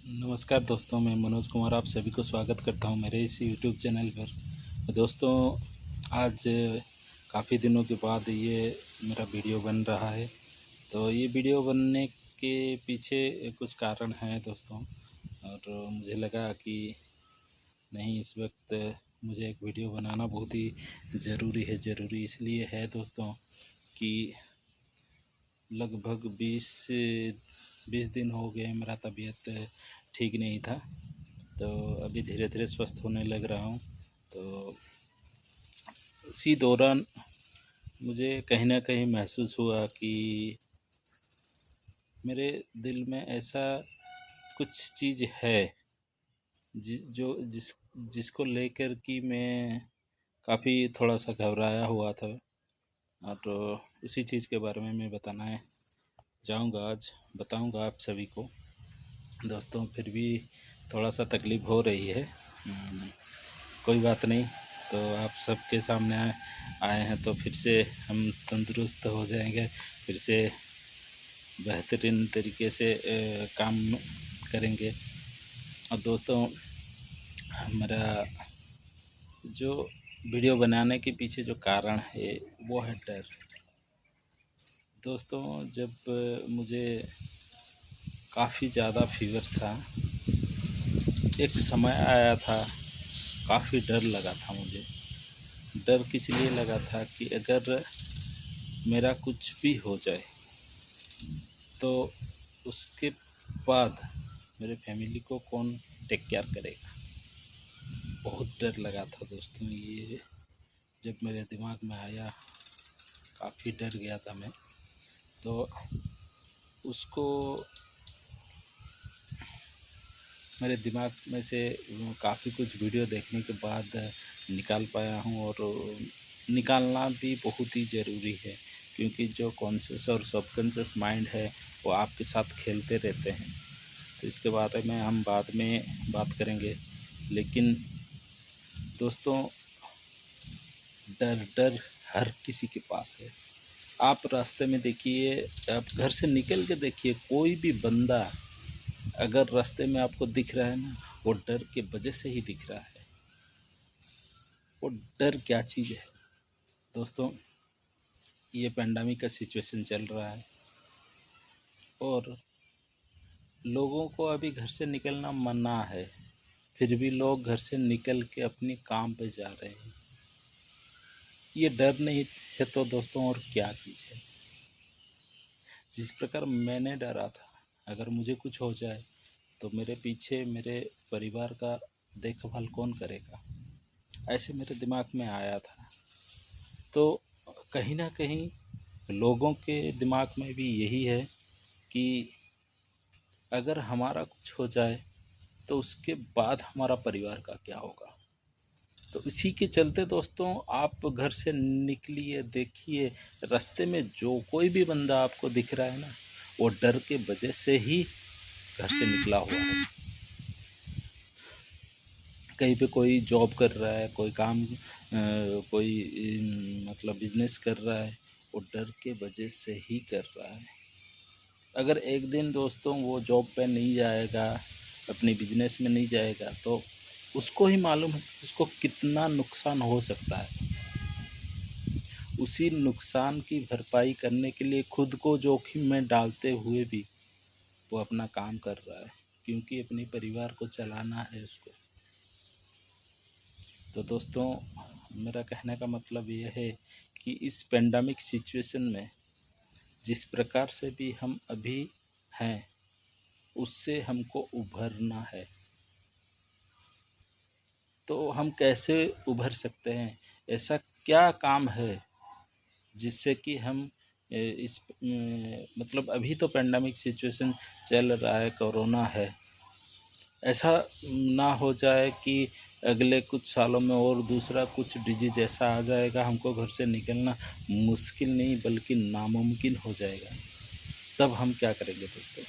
नमस्कार दोस्तों, मैं मनोज कुमार आप सभी को स्वागत करता हूं मेरे इस यूट्यूब चैनल पर। दोस्तों, आज काफ़ी दिनों के बाद ये मेरा वीडियो बन रहा है। तो ये वीडियो बनने के पीछे कुछ कारण हैं दोस्तों, और मुझे लगा कि नहीं, इस वक्त मुझे एक वीडियो बनाना बहुत ही ज़रूरी इसलिए है दोस्तों कि लगभग 20 दिन हो गए मेरा तबीयत ठीक नहीं था। तो अभी धीरे धीरे स्वस्थ होने लग रहा हूँ। तो उसी दौरान मुझे कहीं ना कहीं महसूस हुआ कि मेरे दिल में ऐसा कुछ चीज़ है जिसको लेकर कि मैं काफ़ी थोड़ा सा घबराया हुआ था। और तो उसी चीज़ के बारे में मैं आज बताऊंगा आप सभी को। दोस्तों, फिर भी थोड़ा सा तकलीफ़ हो रही है। कोई बात नहीं। तो आप सबके सामने आए हैं तो फिर से हम तंदुरुस्त हो जाएंगे, फिर से बेहतरीन तरीके से काम करेंगे। और दोस्तों, मेरा जो वीडियो बनाने के पीछे जो कारण है वो है डर। दोस्तों, जब मुझे काफ़ी ज़्यादा फीवर था, एक समय आया था, काफ़ी डर लगा था मुझे। डर किस लिए लगा था कि अगर मेरा कुछ भी हो जाए तो उसके बाद मेरे फैमिली को कौन टेक केयर करेगा। बहुत डर लगा था दोस्तों। ये जब मेरे दिमाग में आया, काफ़ी डर गया था मैं। तो उसको मेरे दिमाग में से काफ़ी कुछ वीडियो देखने के बाद निकाल पाया हूँ। और निकालना भी बहुत ही ज़रूरी है, क्योंकि जो कॉन्शियस और सबकॉन्शियस माइंड है वो आपके साथ खेलते रहते हैं। तो इसके बारे में हम बाद में बात करेंगे। लेकिन दोस्तों, डर हर किसी के पास है। आप रास्ते में देखिए, आप घर से निकल के देखिए, कोई भी बंदा अगर रास्ते में आपको दिख रहा है ना, वो डर के वजह से ही दिख रहा है। वो डर क्या चीज़ है दोस्तों? ये पेंडेमिक का सिचुएशन चल रहा है और लोगों को अभी घर से निकलना मना है, फिर भी लोग घर से निकल के अपने काम पे जा रहे हैं। ये डर नहीं है तो दोस्तों और क्या चीज़ है? जिस प्रकार मैंने डरा था, अगर मुझे कुछ हो जाए तो मेरे पीछे मेरे परिवार का देखभाल कौन करेगा, ऐसे मेरे दिमाग में आया था। तो कहीं ना कहीं लोगों के दिमाग में भी यही है कि अगर हमारा कुछ हो जाए तो उसके बाद हमारा परिवार का क्या होगा। तो इसी के चलते दोस्तों, आप घर से निकलिए, देखिए रास्ते में जो कोई भी बंदा आपको दिख रहा है ना, वो डर के वजह से ही घर से निकला हुआ है। कहीं पे कोई जॉब कर रहा है, कोई काम कोई मतलब बिजनेस कर रहा है, वो डर के वजह से ही कर रहा है। अगर एक दिन दोस्तों वो जॉब पे नहीं जाएगा, अपने बिजनेस में नहीं जाएगा, तो उसको ही मालूम है उसको कितना नुकसान हो सकता है। उसी नुकसान की भरपाई करने के लिए खुद को जोखिम में डालते हुए भी वो अपना काम कर रहा है, क्योंकि अपने परिवार को चलाना है उसको। तो दोस्तों, मेरा कहने का मतलब ये है कि इस पेंडेमिक सिचुएशन में जिस प्रकार से भी हम अभी हैं, उससे हमको उभरना है। तो हम कैसे उभर सकते हैं? ऐसा क्या काम है जिससे कि हम इस मतलब अभी तो पेंडेमिक सिचुएशन चल रहा है, कोरोना है, ऐसा ना हो जाए कि अगले कुछ सालों में और दूसरा कुछ डिजीज ऐसा आ जाएगा, हमको घर से निकलना मुश्किल नहीं बल्कि नामुमकिन हो जाएगा। तब हम क्या करेंगे दोस्तों?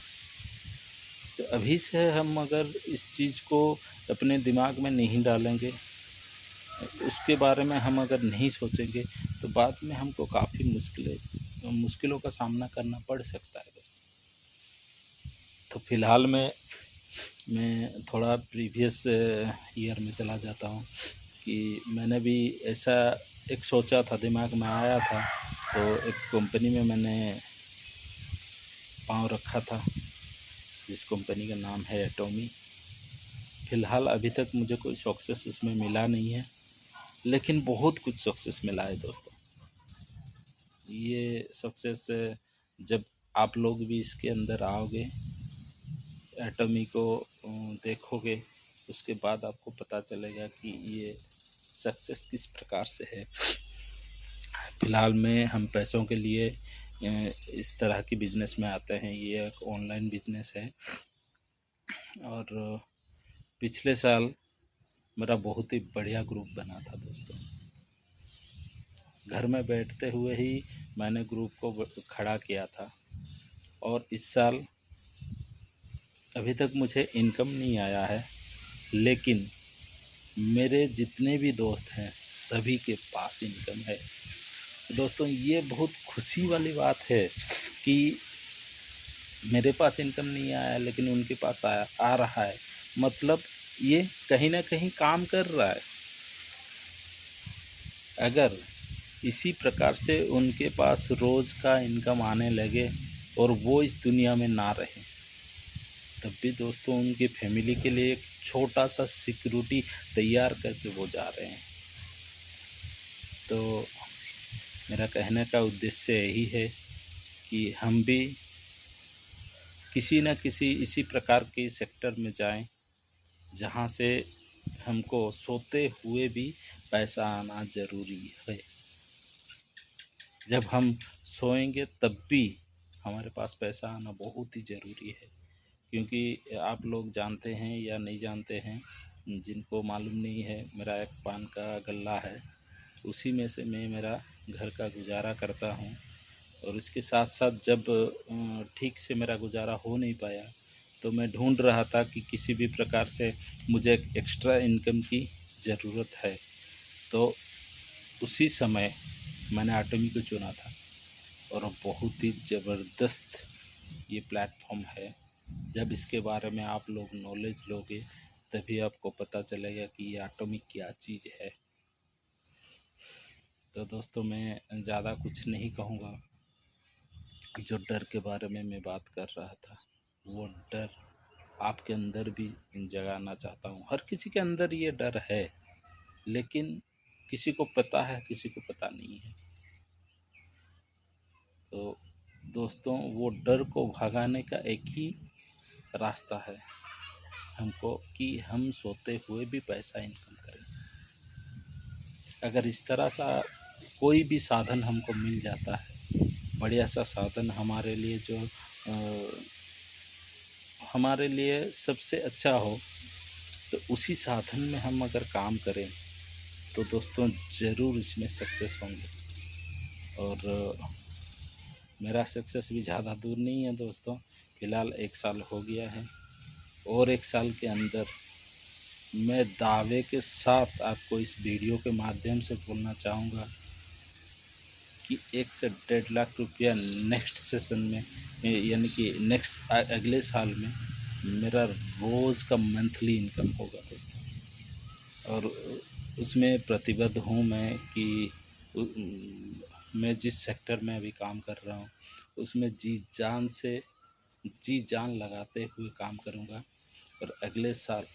तो अभी से हम अगर इस चीज़ को अपने दिमाग में नहीं डालेंगे, उसके बारे में हम अगर नहीं सोचेंगे, तो बाद में हमको काफ़ी मुश्किलों का सामना करना पड़ सकता है दोस्तों। तो फिलहाल मैं मैं थोड़ा प्रीवियस ईयर में चला जाता हूँ कि मैंने भी ऐसा एक सोचा था, दिमाग में आया था, तो एक कंपनी में मैंने पाँव रखा था, जिस कंपनी का नाम है एटॉमी। फ़िलहाल अभी तक मुझे कोई सक्सेस उसमें मिला नहीं है, लेकिन बहुत कुछ सक्सेस मिला है दोस्तों। ये सक्सेस जब आप लोग भी इसके अंदर आओगे, एटॉमी को देखोगे, उसके बाद आपको पता चलेगा कि ये सक्सेस किस प्रकार से है। फ़िलहाल में हम पैसों के लिए इस तरह की बिज़नेस में आते हैं। ये एक ऑनलाइन बिज़नेस है और पिछले साल मेरा बहुत ही बढ़िया ग्रुप बना था दोस्तों। घर में बैठते हुए ही मैंने ग्रुप को खड़ा किया था और इस साल अभी तक मुझे इनकम नहीं आया है, लेकिन मेरे जितने भी दोस्त हैं सभी के पास इनकम है दोस्तों। ये बहुत खुशी वाली बात है कि मेरे पास इनकम नहीं आया लेकिन उनके पास आ रहा है, मतलब ये कहीं ना कहीं काम कर रहा है। अगर इसी प्रकार से उनके पास रोज़ का इनकम आने लगे और वो इस दुनिया में ना रहे, तब भी दोस्तों उनकी फैमिली के लिए एक छोटा सा सिक्योरिटी तैयार करके वो जा रहे हैं। तो मेरा कहने का उद्देश्य यही है कि हम भी किसी न किसी इसी प्रकार के सेक्टर में जाएं, जहां से हमको सोते हुए भी पैसा आना ज़रूरी है। जब हम सोएंगे तब भी हमारे पास पैसा आना बहुत ही ज़रूरी है, क्योंकि आप लोग जानते हैं या नहीं जानते हैं, जिनको मालूम नहीं है, मेरा एक पान का गल्ला है, उसी में से मैं मेरा घर का गुजारा करता हूँ। और इसके साथ साथ जब ठीक से मेरा गुजारा हो नहीं पाया तो मैं ढूंढ रहा था कि किसी भी प्रकार से मुझे एक एक्स्ट्रा इनकम की ज़रूरत है। तो उसी समय मैंने एटॉमी को चुना था और बहुत ही ज़बरदस्त ये प्लेटफॉर्म है। जब इसके बारे में आप लोग नॉलेज लोगे तभी आपको पता चलेगा कि ये एटॉमी क्या चीज़ है। तो दोस्तों मैं ज़्यादा कुछ नहीं कहूँगा। जो डर के बारे में मैं बात कर रहा था, वो डर आपके अंदर भी जगाना चाहता हूँ। हर किसी के अंदर ये डर है, लेकिन किसी को पता है, किसी को पता नहीं है। तो दोस्तों वो डर को भगाने का एक ही रास्ता है हमको, कि हम सोते हुए भी पैसा इनकम करें। अगर इस तरह सा कोई भी साधन हमको मिल जाता है, बढ़िया सा साधन हमारे लिए, जो हमारे लिए सबसे अच्छा हो, तो उसी साधन में हम अगर काम करें तो दोस्तों ज़रूर इसमें सक्सेस होंगे। और मेरा सक्सेस भी ज़्यादा दूर नहीं है दोस्तों। फ़िलहाल 1 साल हो गया है और 1 साल के अंदर मैं दावे के साथ आपको इस वीडियो के माध्यम से बोलना चाहूँगा कि 1 से 1.5 लाख रुपया नेक्स्ट सेशन में, यानी कि नेक्स्ट अगले साल में मेरा रोज़ का मंथली इनकम होगा दोस्तों। और उसमें प्रतिबद्ध हूँ मैं कि मैं जिस सेक्टर में अभी काम कर रहा हूँ उसमें जी जान लगाते हुए काम करूँगा। और अगले साल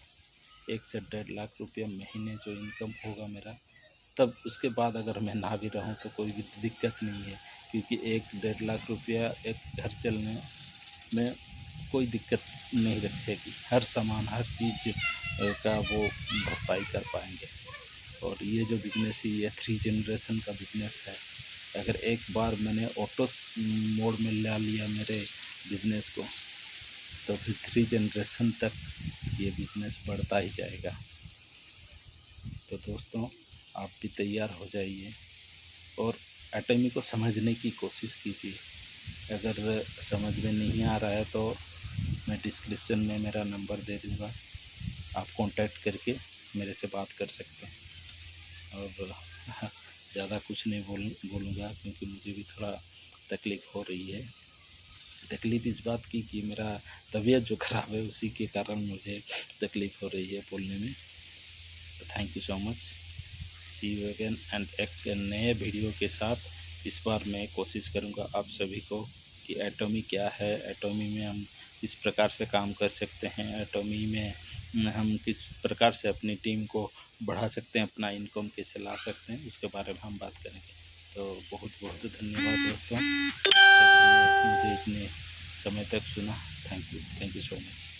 1 से 1.5 लाख रुपया महीने जो इनकम होगा मेरा, तब उसके बाद अगर मैं ना भी रहूं तो कोई भी दिक्कत नहीं है, क्योंकि 1-1.5 लाख रुपया एक घर चलने में कोई दिक्कत नहीं रखेगी। हर सामान, हर चीज़ का वो भरपाई कर पाएंगे। और ये जो बिज़नेस है ये 3 जनरेशन का बिज़नेस है। अगर एक बार मैंने ऑटो मोड में ला लिया मेरे बिज़नेस को, तो फिर 3 जनरेशन तक ये बिज़नेस बढ़ता ही जाएगा। तो दोस्तों आप भी तैयार हो जाइए और एटॉमी को समझने की कोशिश कीजिए। अगर समझ में नहीं आ रहा है तो मैं डिस्क्रिप्शन में मेरा नंबर दे दूँगा, आप कांटेक्ट करके मेरे से बात कर सकते हैं। और ज़्यादा कुछ नहीं बोलूँगा, क्योंकि मुझे भी थोड़ा तकलीफ़ हो रही है। तकलीफ़ इस बात की कि मेरा तबीयत जो ख़राब है उसी के कारण मुझे तकलीफ़ हो रही है बोलने में। तो thank you so much. See you again and एक नए वीडियो के साथ। इस बार मैं कोशिश करूँगा आप सभी को कि एटॉमी क्या है, एटॉमी में हम किस प्रकार से काम कर सकते हैं, एटॉमी में हम किस प्रकार से अपनी टीम को बढ़ा सकते हैं, अपना इनकम कैसे ला सकते हैं, उसके बारे में हम बात करेंगे। तो बहुत बहुत धन्यवाद दोस्तों, सभी ने मुझे इतने समय तक सुना। Thank you so much.